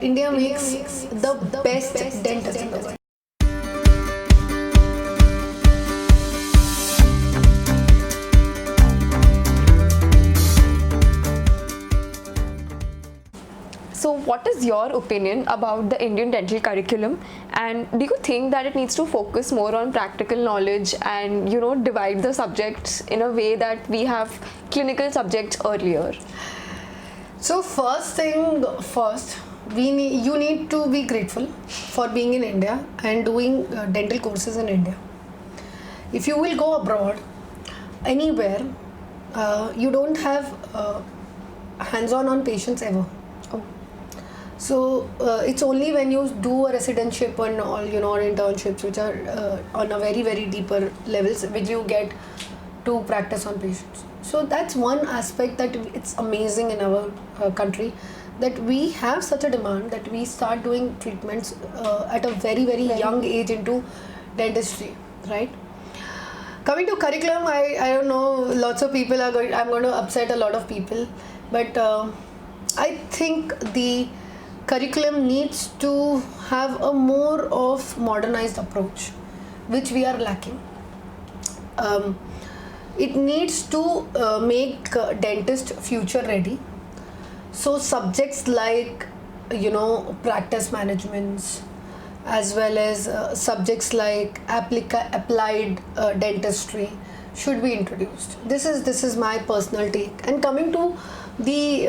India makes the best dentists in the world. So what is your opinion about the Indian dental curriculum, and do you think that it needs to focus more on practical knowledge and divide the subjects in a way that we have clinical subjects earlier? So first thing first, you need to be grateful for being in India and doing dental courses in India. If you will go abroad, anywhere, you don't have hands-on on patients ever. So it's only when you do a residentship and all, or internships, which are on a very, very deeper levels, which you get to practice on patients. So that's one aspect that it's amazing in our country, that we have such a demand that we start doing treatments at a very, very young age into dentistry, right? Coming to curriculum, I don't know, lots of people are going, I'm going to upset a lot of people, but I think the curriculum needs to have a more of modernized approach, which we are lacking. It needs to make dentist future ready. So subjects like practice managements, as well as subjects like applied dentistry should be introduced. This is my personal take. And coming to the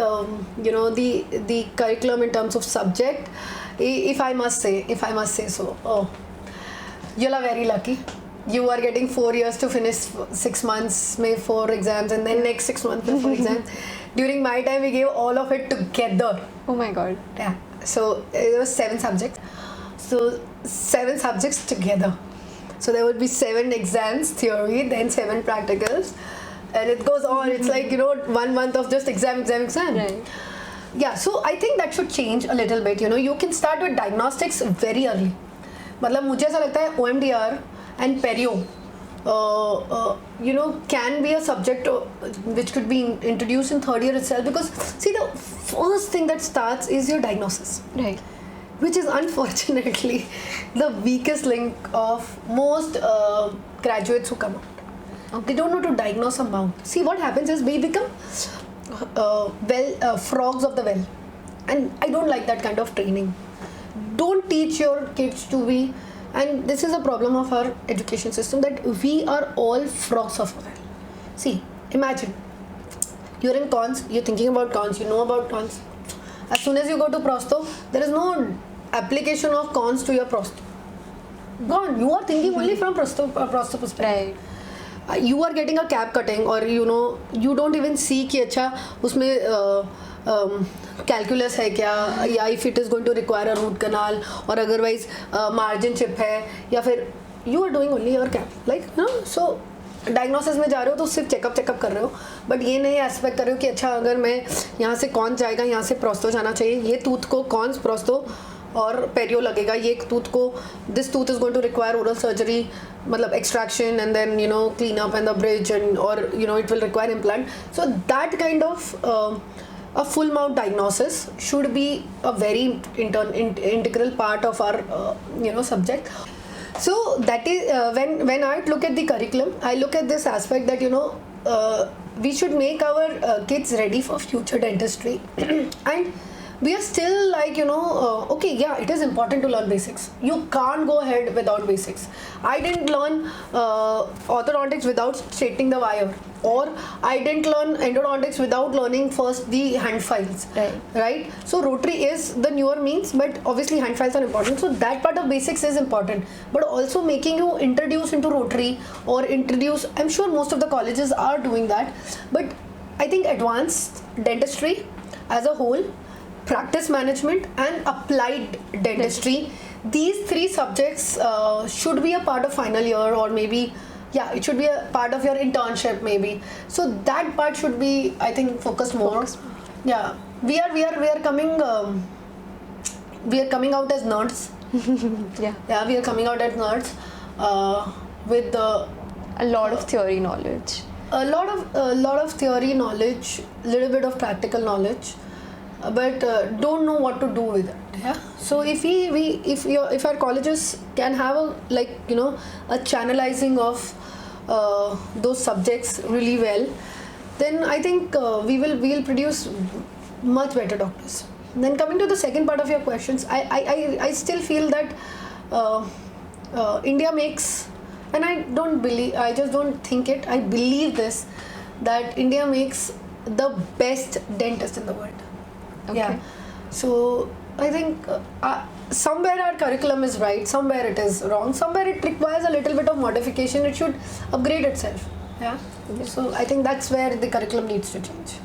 the curriculum in terms of subject, if I must say so, you are very lucky. You are getting 4 years to finish 6 months, may 4 exams, and then next 6 months 4 exams. During my time, we gave all of it together. Oh my God. Yeah. So it was 7 subjects. So 7 subjects together. So there would be 7 exams, theory, then 7 practicals, and it goes on. It's like 1 month of just exam. Right. Yeah. So I think that should change a little bit. You can start with diagnostics very early. मतलब मुझे ऐसा लगता है OMDR and perio can be a subject which could be introduced in 3rd year itself, because see, the first thing that starts is your diagnosis, Right. which is unfortunately the weakest link of most graduates who come out. They don't know to diagnose a mouth. See, what happens is we become frogs of the well, and I don't like that kind of training. Don't teach your kids to be, and this is a problem of our education system, that we are all frogs of a well. See, imagine you're in cons, you're thinking about cons, you know about cons. As soon as you go to prosto, there is no application of cons to your prosto. Gone. You are thinking only from prosto perspective. Right. You are getting a cap cutting, or you don't even see कि अच्छा उसमें calculus है क्या, या if it is going to require a root canal, और otherwise margin chip है, या फिर you are doing only your cap like so diagnosis में जा रहे हो तो सिर्फ चेकअप कर रहे हो, बट ये नहीं एस्पेक्ट कर रहे हो कि अच्छा अगर मैं यहाँ से कौन जाएगा, यहाँ से प्रोस्तो जाना चाहिए, ये टूथ को कौन प्रोस्तो और पेरियो लगेगा, ये टूथ को this tooth is going to require oral surgery, मतलब extraction and then clean up and the bridge and और it will require implant. So that kind of a full mouth diagnosis should be a very integral part of our subject. So that is when I look at the curriculum, I look at this aspect that we should make our kids ready for future dentistry and we are still like okay, yeah, it is important to learn basics. You can't go ahead without basics. I didn't learn orthodontics without straightening the wire, or I didn't learn endodontics without learning first the hand files. Right? So rotary is the newer means, but obviously hand files are important. So that part of basics is important, but also making you introduce into rotary or introduce, I'm sure most of the colleges are doing that, but I think advanced dentistry as a whole, practice management and applied dentistry, these 3 subjects should be a part of final year, or maybe it should be a part of your internship maybe. So that part should be, I think, focused more. Yeah, we are coming out as nerds. Yeah, we are coming out as nerds with A lot of theory knowledge. A lot of theory knowledge, little bit of practical knowledge, but don't know what to do with it. Yeah. So if our colleges can have a channelizing of those subjects really well, then I think we'll produce much better doctors. Then coming to the second part of your questions, I still feel that India makes, and I just don't think it, I believe this, that India makes the best dentist in the world. Okay. Yeah. So I think somewhere our curriculum is right, somewhere it is wrong, somewhere it requires a little bit of modification. It should upgrade itself. Yeah. So I think that's where the curriculum needs to change.